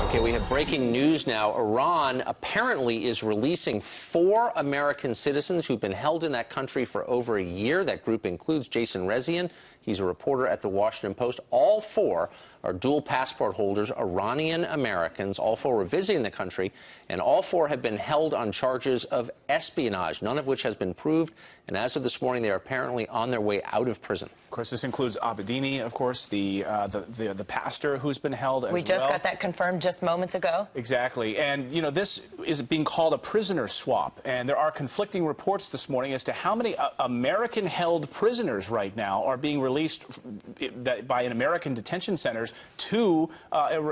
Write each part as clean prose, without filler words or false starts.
Okay, we have breaking news now. Iran apparently is releasing 4 American citizens who've been held in that country for over a year. That group includes Jason Rezaian. He's a reporter at the Washington Post. All 4 are dual passport holders, Iranian Americans. All 4 were visiting the country, and all 4 have been held on charges of espionage, none of which has been proved. And as of this morning, they are apparently on their way out of prison. Of course, this includes Abedini, of course, the pastor who's been held as well. We just got that confirmed just moments ago. Exactly. And, you know, this is being called a prisoner swap. And there are conflicting reports this morning as to how many American-held prisoners right now are being released by American detention centers to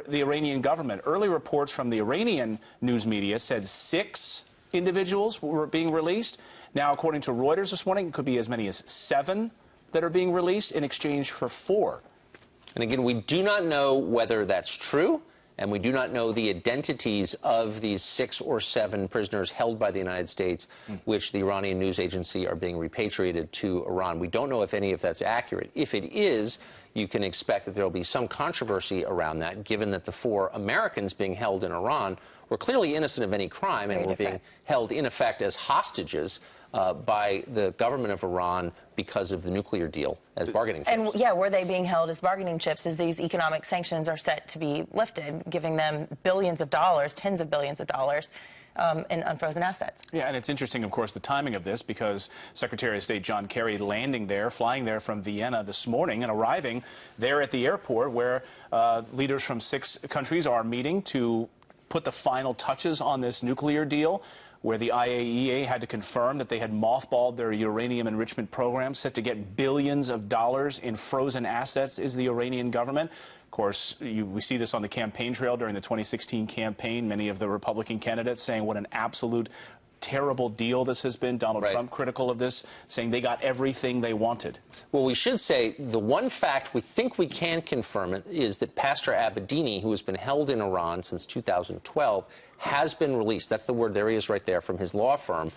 the Iranian government. Early reports from the Iranian news media said 6 individuals were being released. Now, according to Reuters this morning, it could be as many as 7 that are being released in exchange for 4. And again, we do not know whether that's true, and we do not know the identities of these 6 or 7 prisoners held by the United States, which the Iranian news agency are being repatriated to Iran. We don't know if any of that's accurate. If it is, you can expect that there will be some controversy around that, given that the 4 Americans being held in Iran were clearly innocent of any crime and were being held, in effect, as hostages by the government of Iran because of the nuclear deal as bargaining chips. And, yeah, were they being held as bargaining chips as these economic sanctions are set to be lifted, giving them billions of dollars, tens of billions of dollars in unfrozen assets? Yeah, and it's interesting, of course, the timing of this, because Secretary of State John Kerry flying there from Vienna this morning and arriving there at the airport where leaders from 6 countries are meeting to put the final touches on this nuclear deal, where the IAEA had to confirm that they had mothballed their uranium enrichment program, set to get billions of dollars in frozen assets, is the Iranian government. Of course, we see this on the campaign trail during the 2016 campaign. Many of the Republican candidates saying what an absolute terrible deal this has been. Donald Trump critical of this, saying they got everything they wanted. Well, we should say the one fact we think we can confirm it is that Pastor Abedini, who has been held in Iran since 2012, has been released. That's the word. There he is right there from his law firm.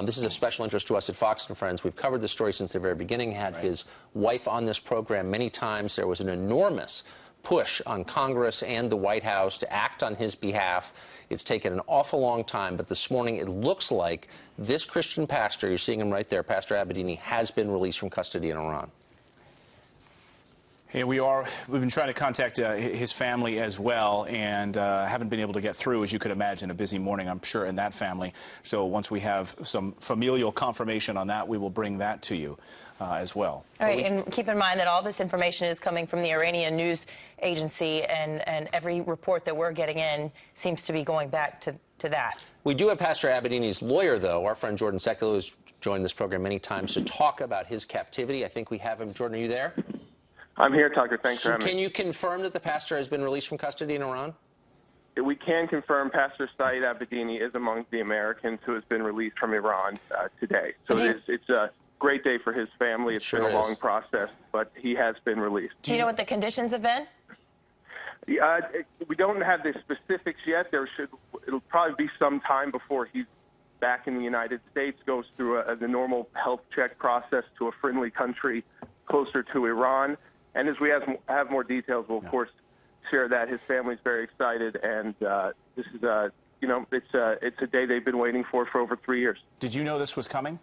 This is of special interest to us at Fox & Friends. We've covered the story since the very beginning, had his wife on this program many times. There was an enormous push on Congress and the White House to act on his behalf. It's taken an awful long time, but this morning it looks like this Christian pastor, you're seeing him right there, Pastor Abedini, has been released from custody in Iran. Here we are. We've been trying to contact his family as well, and haven't been able to get through, as you could imagine. A busy morning, I'm sure, in that family. So once we have some familial confirmation on that, we will bring that to you as well. All right, and keep in mind that all this information is coming from the Iranian news agency, and every report that we're getting in seems to be going back to that. We do have Pastor Abedini's lawyer, though. Our friend Jordan Sekulow has joined this program many times to talk about his captivity. I think we have him. Jordan, are you there? I'm here, Tucker. Thanks for having me. Can you confirm that the pastor has been released from custody in Iran? We can confirm Pastor Saeed Abedini is among the Americans who has been released from Iran today. So it's a great day for his family. It's been a long process, but he has been released. Do you know what the conditions have been? We don't have the specifics yet. It'll probably be some time before he's back in the United States, goes through the normal health check process to a friendly country closer to Iran. And as we have more details, we'll, of course, share that. His family's very excited, and this is, you know, it's a day they've been waiting for over 3 years. Did you know this was coming?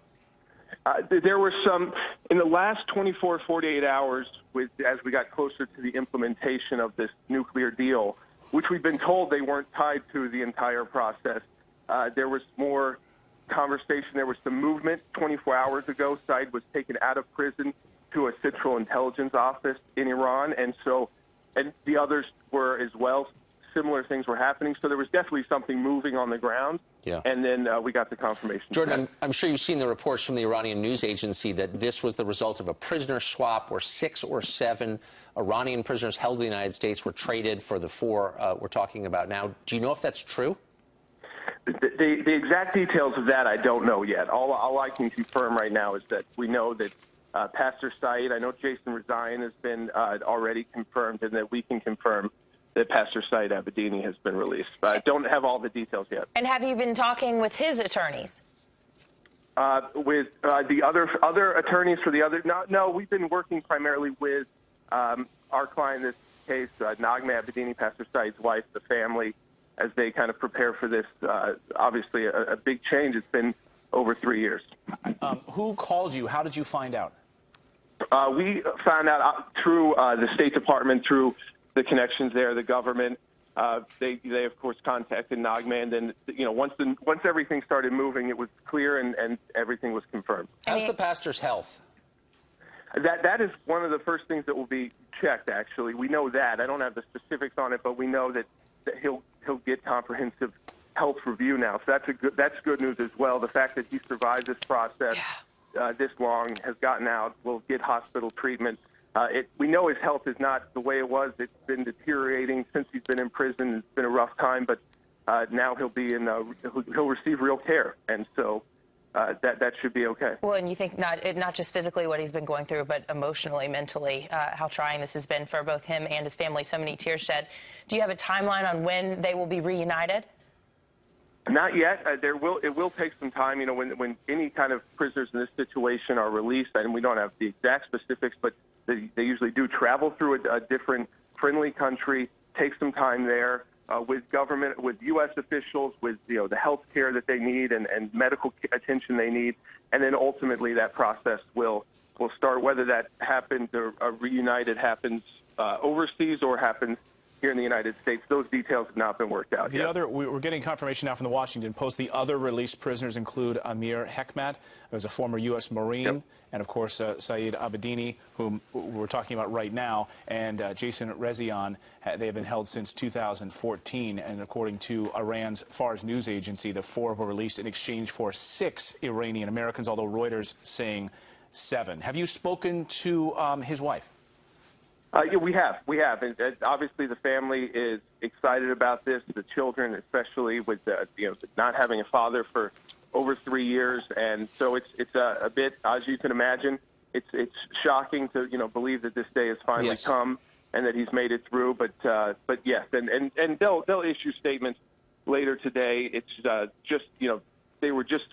There were some, in the last 24, 48 hours, as we got closer to the implementation of this nuclear deal, which we've been told they weren't tied to the entire process, there was more conversation. There was some movement. 24 hours ago, Saeed was taken out of prison to a Central Intelligence office in Iran, and the others were as well. Similar things were happening, so there was definitely something moving on the ground. Yeah. And then we got the confirmation. Jordan, I'm sure you've seen the reports from the Iranian news agency that this was the result of a prisoner swap where 6 or 7 Iranian prisoners held in the United States were traded for the 4 we're talking about now. Do you know if that's true? The exact details of that I don't know yet. All I can confirm right now is that we know that Pastor Saeed, I know Jason Rezaian has been already confirmed, and that we can confirm that Pastor Saeed Abedini has been released. But I don't have all the details yet. And have you been talking with his attorneys? With the other attorneys for the other? No, we've been working primarily with our client in this case, Nagma Abedini, Pastor Saeed's wife, the family, as they kind of prepare for this, obviously a big change. It's been over 3 years. Who called you? How did you find out? We found out through the State Department, through the connections there, the government. They of course contacted Nagma, and then once everything started moving, it was clear and everything was confirmed. How's the pastor's health? That is one of the first things that will be checked. Actually, we know that. I don't have the specifics on it, but we know that he'll get comprehensive health review now. So that's good news as well. The fact that he survived this process this long, has gotten out, will get hospital treatment. We know his health is not the way it was. It's been deteriorating since he's been in prison. It's been a rough time, but now he'll receive real care, and so that should be okay. Well, and you think not just physically what he's been going through, but emotionally, mentally, how trying this has been for both him and his family. So many tears shed. Do you have a timeline on when they will be reunited? Not yet. It will take some time. When any kind of prisoners in this situation are released, and we don't have the exact specifics, but they usually do travel through a different friendly country, take some time there with government, with U.S. officials, with the health care that they need and medical attention they need, and then ultimately that process will start. Whether that happens or reunited happens overseas or happens here in the United States, those details have not been worked out yet. We're getting confirmation now from the Washington Post. The other released prisoners include Amir Hekmat, who is a former U.S. Marine, and of course Saeed Abedini, whom we're talking about right now, and Jason Rezian. They have been held since 2014, and according to Iran's Fars news agency, the 4 were released in exchange for 6 Iranian Americans, although Reuters saying 7. Have you spoken to his wife? Yeah, we have. And obviously, the family is excited about this. The children, especially with not having a father for over 3 years, and so it's a bit, as you can imagine, it's shocking to believe that this day has finally come and that he's made it through. But yes, and they'll issue statements later today. It's just they were just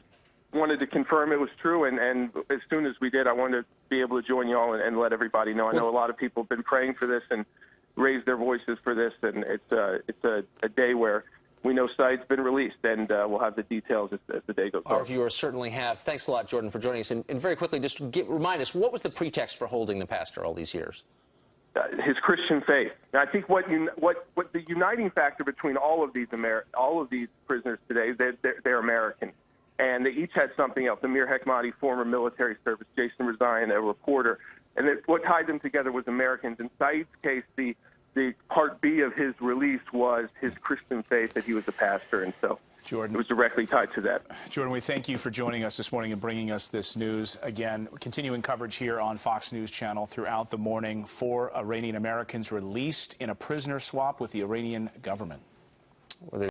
wanted to confirm it was true, and as soon as we did, I wanted to be able to join you all and let everybody know. I know a lot of people have been praying for this and raised their voices for this, and it's a day where we know Saeed's been released, and we'll have the details as the day goes on. Our viewers certainly have. Thanks a lot, Jordan, for joining us. And very quickly, just remind us, what was the pretext for holding the pastor all these years? His Christian faith. And I think what the uniting factor between all of these prisoners today, they're American. And they each had something else. Amir Hekmati, former military service, Jason Rezian, a reporter. And what tied them together was Americans. In Saeed's case, the part B of his release was his Christian faith, that he was a pastor, and so Jordan, it was directly tied to that. Jordan, we thank you for joining us this morning and bringing us this news. Again, continuing coverage here on Fox News Channel throughout the morning. 4 Iranian Americans released in a prisoner swap with the Iranian government.